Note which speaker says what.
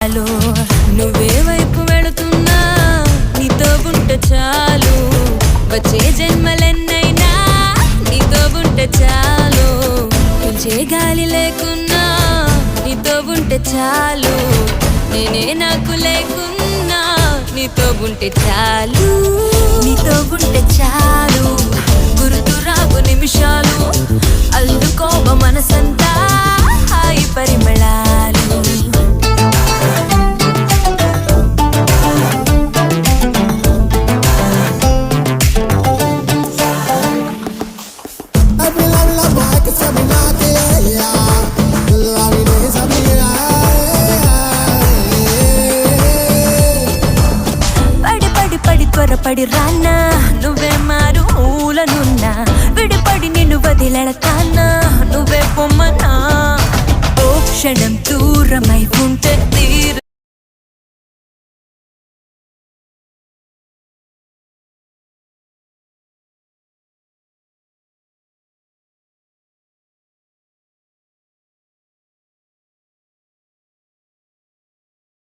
Speaker 1: hello నువ్వే వైపు వెళుతున్నా నీతో ఉంటే చాలు వచ్చే జన్మలెన్నైనా నీతో ఉంటే చాలు పిలిచే గాలి లేకున్నా నీతో ఉంటే చాలు నేనే నాకు లేకున్నా నీతో ఉంటే చాలు నీతో ఉంటే చాలు గుర్తు రాకు నిమిషాలు అల్లుకోవ మనసంతా హాయి పరిమళాలు త్వరపడి రానా నువ్వే మారు ఊలనున్నా విడిపడి నిన్ను వదిలెడతానా నువ్వే పొమ్మనా ఓ క్షణం దూరమై ఉంటే తీర